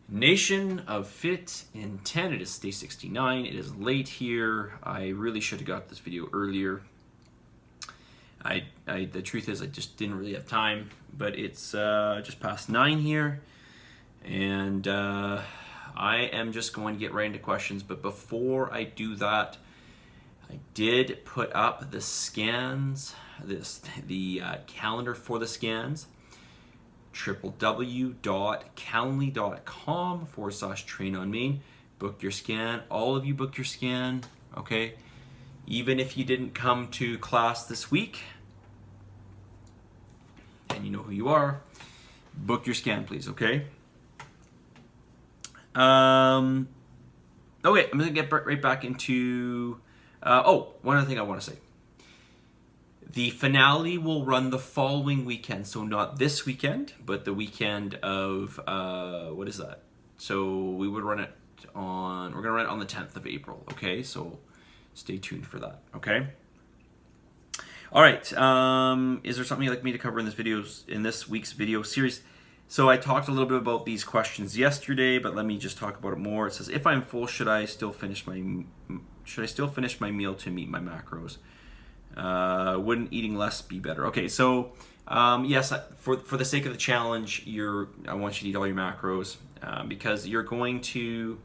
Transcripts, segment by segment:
Nation of Fitin10, it is day 69. It is late here. I really should have got this video earlier. The truth is I just didn't really have time, but it's just past 9 here, and I am just going to get right into questions. But before I do that, I did put up the scans, the calendar for the scans. www.calendly.com/train-on-main. Book your scan. All of you book your scan, okay? Even if you didn't come to class this week, and you know who you are, book your scan, please, okay? Okay, I'm gonna get right back into, one other thing I wanna say. The finale will run the following weekend, so not this weekend, but the weekend of, what is that? So we would run it on, we're gonna run it on the 10th of April, okay? So stay tuned for that, okay? All right, is there something you'd like me to cover in this week's video series? So I talked a little bit about these questions yesterday, but let me just talk about it more. It says, if I'm full, should I still finish my meal to meet my macros? Wouldn't eating less be better? Okay, so yes, for the sake of the challenge, I want you to eat all your macros because you're going to,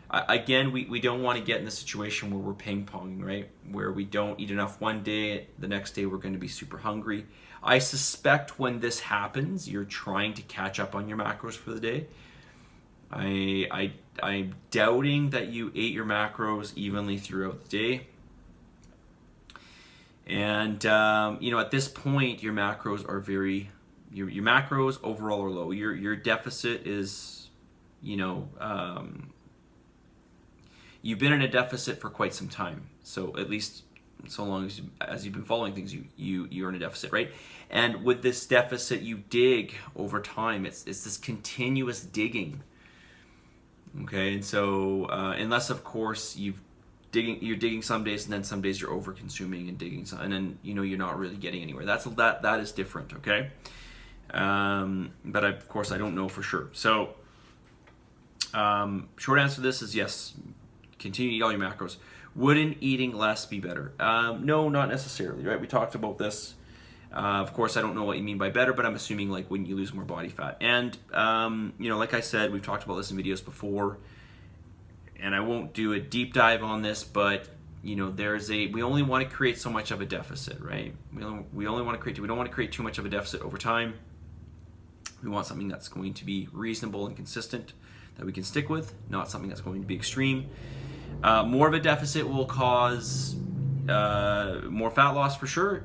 again, we don't want to get in the situation where we're ping-ponging, right? Where we don't eat enough one day, the next day we're going to be super hungry. I suspect when this happens, you're trying to catch up on your macros for the day. I'm doubting that you ate your macros evenly throughout the day. And at this point, your macros are your macros overall are low. Your deficit is, you've been in a deficit for quite some time. So at least so long as you've been following things, you're in a deficit, right? And with this deficit, you dig over time. It's this continuous digging. Okay, and so unless of course you're digging some days, and then some days you're over consuming and digging some, and then you're not really getting anywhere. That is different, okay? But of course I don't know for sure. So short answer to this is yes. Continue to eat all your macros. Wouldn't eating less be better? No, not necessarily, right? We talked about this. Of course, I don't know what you mean by better, but I'm assuming like wouldn't you lose more body fat? And like I said, we've talked about this in videos before. And I won't do a deep dive on this, but we only want to create so much of a deficit, right? We don't want to create too much of a deficit over time. We want something that's going to be reasonable and consistent that we can stick with, not something that's going to be extreme. More of a deficit will cause more fat loss for sure,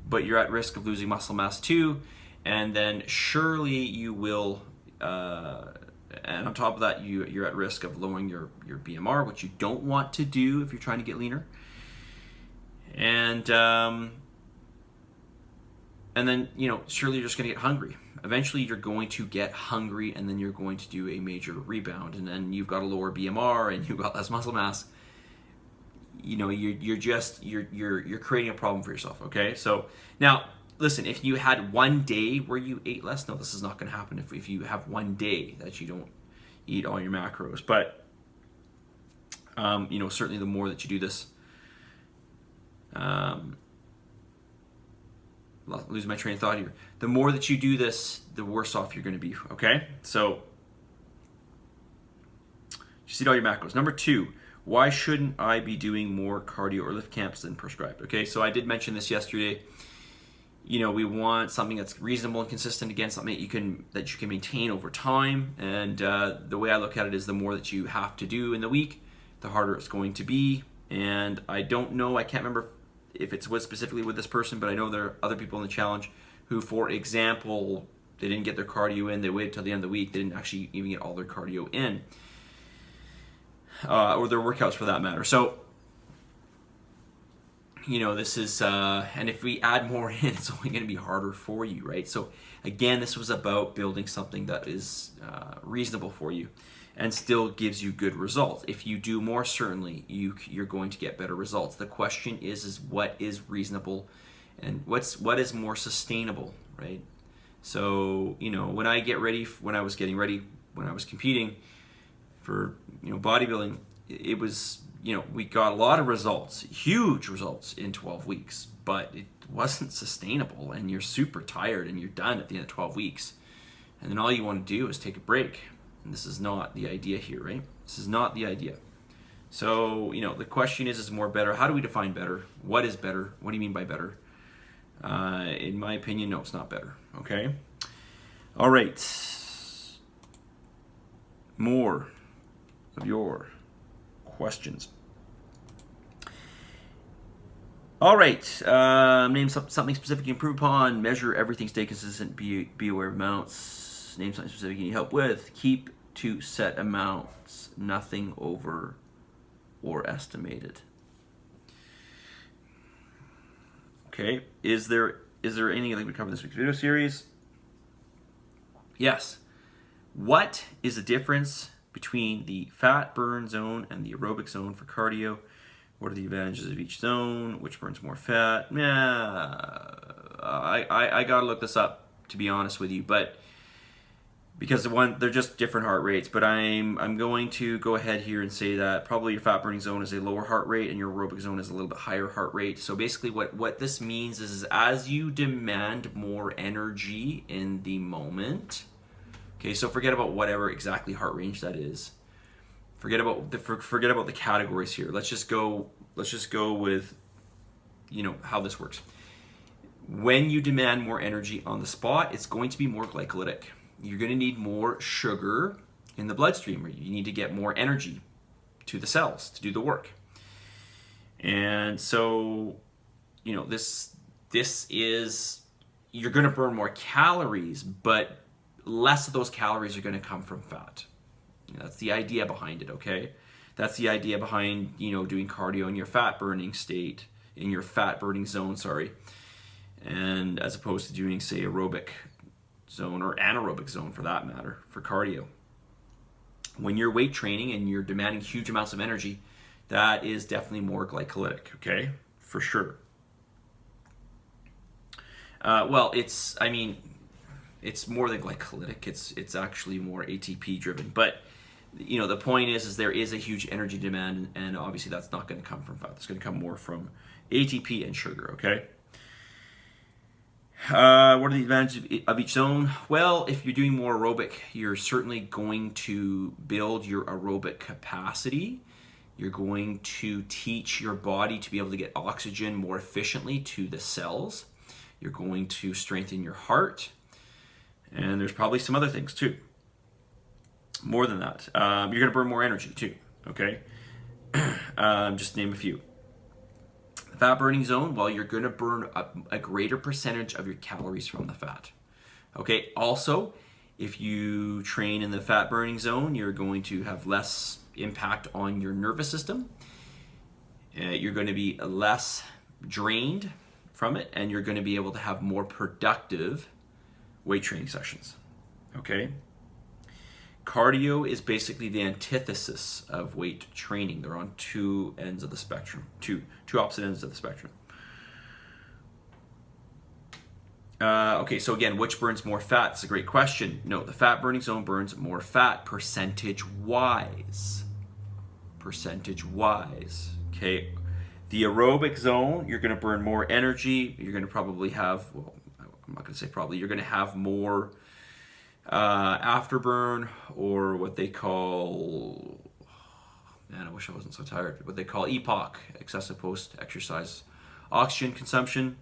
but you're at risk of losing muscle mass too, and then surely you will. And on top of that, you're at risk of lowering your BMR, which you don't want to do if you're trying to get leaner. And then surely you're just going to get hungry. Eventually, you're going to get hungry, and then you're going to do a major rebound, and then you've got a lower BMR, and you've got less muscle mass. You're creating a problem for yourself. Okay, so now. Listen, if you had one day where you ate less, no, this is not going to happen if you have one day that you don't eat all your macros. But, certainly the more that you do this, losing my train of thought here. The more that you do this, the worse off you're going to be, okay? So, just eat all your macros. Number 2, why shouldn't I be doing more cardio or lift camps than prescribed? Okay, so I did mention this yesterday. We want something that's reasonable and consistent, again, something that you can maintain over time. And the way I look at it is the more that you have to do in the week, the harder it's going to be. And I don't know, I can't remember if it was specifically with this person, but I know there are other people in the challenge who, for example, they didn't get their cardio in, they waited till the end of the week, they didn't actually even get all their cardio in, or their workouts for that matter. So, this is, and if we add more in, it's only going to be harder for you, right? So again, this was about building something that is reasonable for you and still gives you good results. If you do more, certainly you're going to get better results. The question is what is reasonable and what is more sustainable, right? So, when I was getting ready when I was competing for bodybuilding, it was we got a lot of results, huge results in 12 weeks, but it wasn't sustainable, and you're super tired and you're done at the end of 12 weeks, and then all you want to do is take a break, and this is not the idea here, right? This is not the idea. So the question is more better? How do we define better? What is better? What do you mean by better? In my opinion, no, it's not better. Okay. All right. More of your questions. All right. Name something specific you improve upon. Measure everything. Stay consistent. Be aware of amounts. Name something specific you need help with. Keep to set amounts. Nothing over or estimated. Okay. Is there anything that we cover in this week's video series? Yes. What is the difference between the fat burn zone and the aerobic zone for cardio? What are the advantages of each zone? Which burns more fat? I gotta look this up, to be honest with you, but because they're just different heart rates. But I'm going to go ahead here and say that probably your fat burning zone is a lower heart rate and your aerobic zone is a little bit higher heart rate. So basically what this means is as you demand more energy in the moment, okay, so forget about whatever exactly heart range that is. Forget about the categories here. Let's just go with how this works. When you demand more energy on the spot, it's going to be more glycolytic. You're going to need more sugar in the bloodstream. You need to get more energy to the cells to do the work. And so, this is, you're going to burn more calories, but less of those calories are going to come from fat. That's the idea behind it, okay? That's the idea behind, doing cardio in your fat burning state, in your fat burning zone, and as opposed to doing, say, aerobic zone or anaerobic zone for that matter, for cardio. When you're weight training and you're demanding huge amounts of energy, that is definitely more glycolytic, okay? For sure. It's more than glycolytic. It's actually more ATP driven. But the point is there is a huge energy demand, and obviously that's not going to come from fat. It's going to come more from ATP and sugar. Okay. What are the advantages of each zone? Well, if you're doing more aerobic, you're certainly going to build your aerobic capacity. You're going to teach your body to be able to get oxygen more efficiently to the cells. You're going to strengthen your heart. And there's probably some other things too. More than that. You're going to burn more energy too. Okay? Just to name a few. The fat burning zone, well, you're going to burn a greater percentage of your calories from the fat. Okay? Also, if you train in the fat burning zone, you're going to have less impact on your nervous system. You're going to be less drained from it, and you're going to be able to have more productive weight training sessions. Okay? Cardio is basically the antithesis of weight training. They're on two ends of the spectrum, two opposite ends of the spectrum. Okay, so again, which burns more fat? It's a great question. No, the fat burning zone burns more fat percentage-wise. Percentage-wise. Okay, the aerobic zone, you're going to burn more energy. You're going to probably have, well, I'm not going to say probably, you're going to have more afterburn, or what they call, man, I wish I wasn't so tired, what they call EPOC, excessive post-exercise oxygen consumption,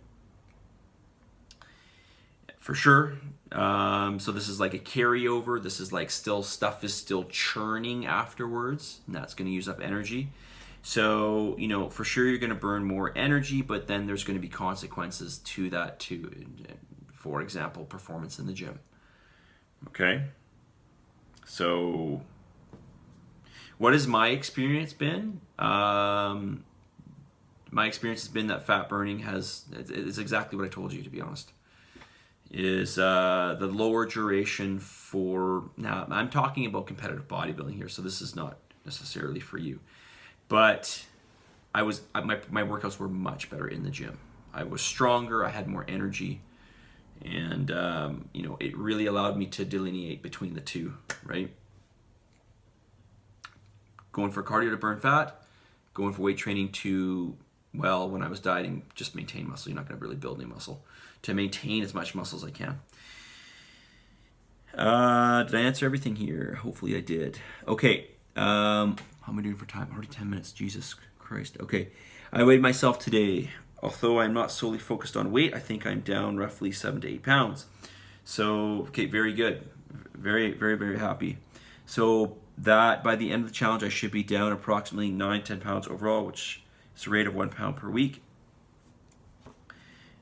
for sure. So this is like a carryover. This is like stuff is still churning afterwards, and that's going to use up energy. So, for sure you're going to burn more energy, but then there's going to be consequences to that too. For example, performance in the gym. Okay, so what has my experience been? My experience has been that fat burning is exactly what I told you, to be honest, is the lower duration for, now I'm talking about competitive bodybuilding here, so this is not necessarily for you, but my workouts were much better in the gym. I was stronger, I had more energy. And, it really allowed me to delineate between the two, right? going for cardio to burn fat, going for weight training to, well, when I was dieting, just maintain muscle. You're not going to really build any muscle. To maintain as much muscle as I can. Did I answer everything here? Hopefully I did. Okay. How am I doing for time? Already 10 minutes. Jesus Christ. Okay. I weighed myself today. Although I'm not solely focused on weight, I think I'm down roughly 7 to 8 pounds. So, okay, very good. Very, very, very happy. So that by the end of the challenge, I should be down approximately 9-10 pounds overall, which is a rate of 1 pound per week.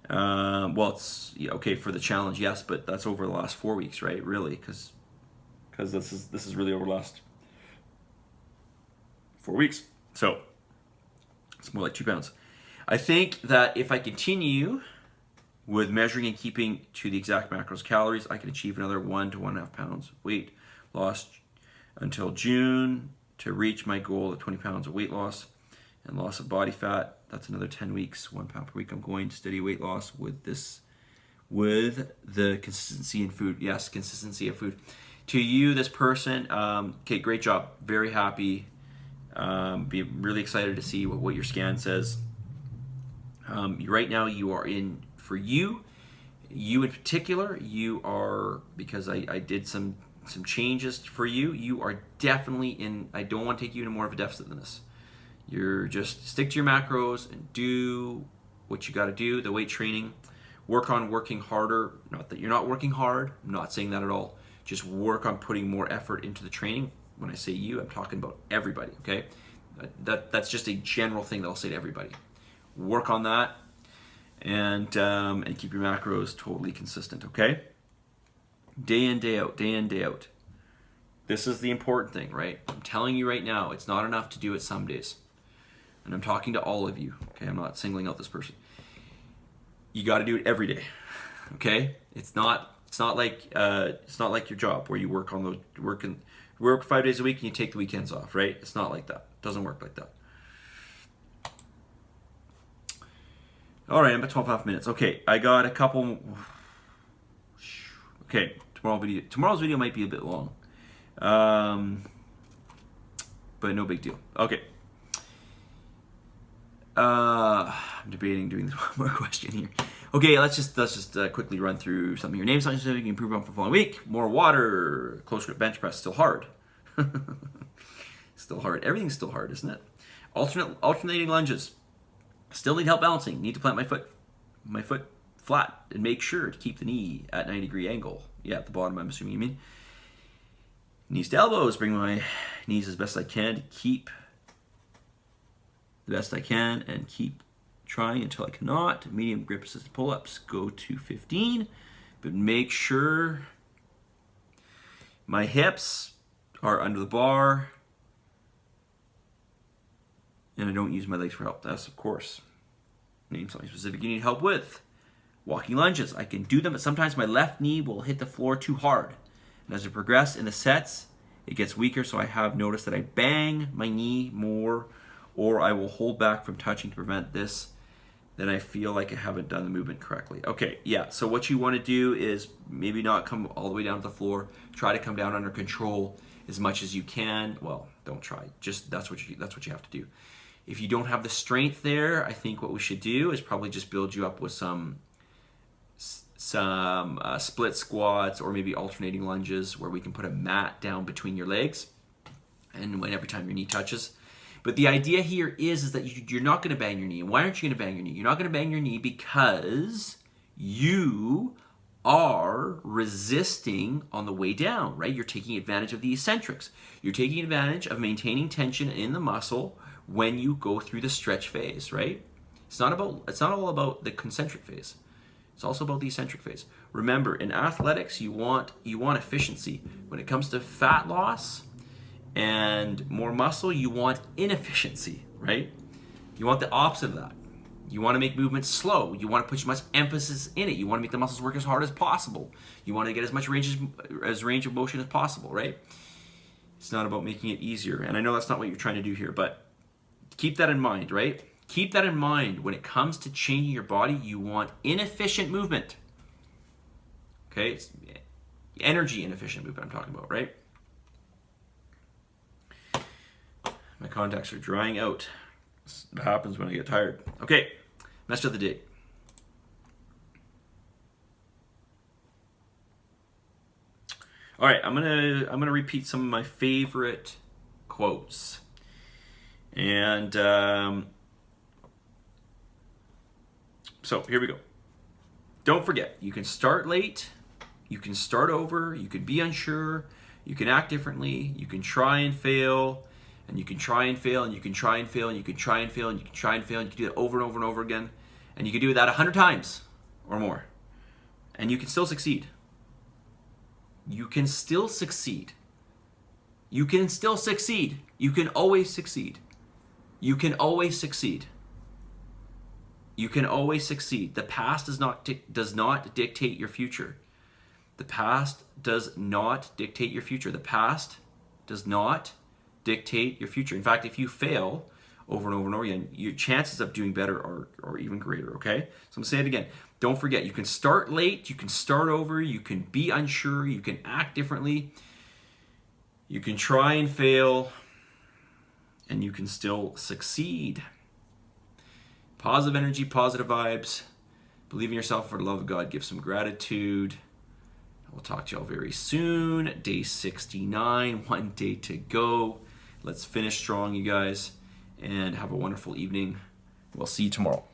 Well, it's okay for the challenge, yes, but that's over the last 4 weeks, right? Really, because this is really over the last 4 weeks. So it's more like 2 pounds. I think that if I continue with measuring and keeping to the exact macros calories, I can achieve another 1 to 1.5 pounds weight loss until June to reach my goal of 20 pounds of weight loss and loss of body fat. That's another 10 weeks, 1 pound per week. I'm going steady weight loss with the consistency in food. Yes, consistency of food. To you, this person, okay, great job. Very happy. Be really excited to see what your scan says. Right now, you are in, for you in particular, you are, because I did some changes for you, you are definitely in, I don't want to take you into more of a deficit than this. You're just stick to your macros and do what you got to do, the weight training. Work on working harder. Not that you're not working hard. I'm not saying that at all. Just work on putting more effort into the training. When I say you, I'm talking about everybody, okay? That's just a general thing that I'll say to everybody. Work on that and keep your macros totally consistent, okay? Day in, day out, day in, day out. This is the important thing, right? I'm telling you right now, it's not enough to do it some days. And I'm talking to all of you, okay? I'm not singling out this person. You got to do it every day, okay? It's not like your job where you work 5 days a week and you take the weekends off, right? It's not like that. It doesn't work like that. All right, I'm at 12.5 minutes. Okay, I got a couple. Okay, tomorrow's video might be a bit long, but no big deal. Okay. I'm debating doing this one more question here. Okay, let's just quickly run through something. Your name, something specific you can improve on for the following week. More water, close grip bench press, still hard. Still hard. Everything's still hard, isn't it? Alternating lunges. Still need help balancing. Need to plant my foot flat and make sure to keep the knee at 90-degree angle. Yeah, at the bottom, I'm assuming you mean. Knees to elbows. Bring my knees as best I can to keep the best I can and keep trying until I cannot. Medium grip assisted pull-ups. Go to 15, but make sure my hips are under the bar and I don't use my legs for help. That's, of course, name something specific you need help with. Walking lunges. I can do them, but sometimes my left knee will hit the floor too hard. And as I progress in the sets, it gets weaker, so I have noticed that I bang my knee more, or I will hold back from touching to prevent this. Then I feel like I haven't done the movement correctly. Okay, yeah, so what you want to do is maybe not come all the way down to the floor. Try to come down under control as much as you can. Well, don't try. Just that's what you have to do. If you don't have the strength there, I think what we should do is probably just build you up with some split squats or maybe alternating lunges where we can put a mat down between your legs and every time your knee touches. But the idea here is that you're not going to bang your knee. And why aren't you going to bang your knee? You're not going to bang your knee because you are resisting on the way down, right? You're taking advantage of the eccentrics. You're taking advantage of maintaining tension in the muscle when you go through the stretch phase, right? It's not all about the concentric phase. It's also about the eccentric phase. Remember, in athletics, you want efficiency. When it comes to fat loss and more muscle, you want inefficiency, right? You want the opposite of that. You want to make movements slow. You want to put as much emphasis in it. You want to make the muscles work as hard as possible. You want to get as much range of motion as possible, right? It's not about making it easier. And I know that's not what you're trying to do here, but keep that in mind, right? Keep that in mind. When it comes to changing your body, you want inefficient movement. Okay? It's energy inefficient movement I'm talking about, right? My contacts are drying out. This happens when I get tired. Okay, message of the day. All right, I'm gonna repeat some of my favorite quotes, and so here we go. Don't forget, you can start late, you can start over, you can be unsure, you can act differently, you can try and fail, and you can try and fail, and you can try and fail, and you can try and fail, and you can try and fail, and you can do it over and over and over again, and you can do that 100 times or more, and you can still succeed. You can still succeed. You can still succeed. You can always succeed. You can always succeed. You can always succeed. The past does not dictate your future. The past does not dictate your future. The past does not dictate your future. In fact, if you fail over and over and over again, your chances of doing better are even greater, okay? So I'm going to say it again. Don't forget, you can start late, you can start over, you can be unsure, you can act differently, you can try and fail, and you can still succeed. Positive energy, positive vibes. Believe in yourself for the love of God. Give some gratitude. We'll talk to y'all very soon. Day 69, 1 day to go. Let's finish strong, you guys, and have a wonderful evening. We'll see you tomorrow.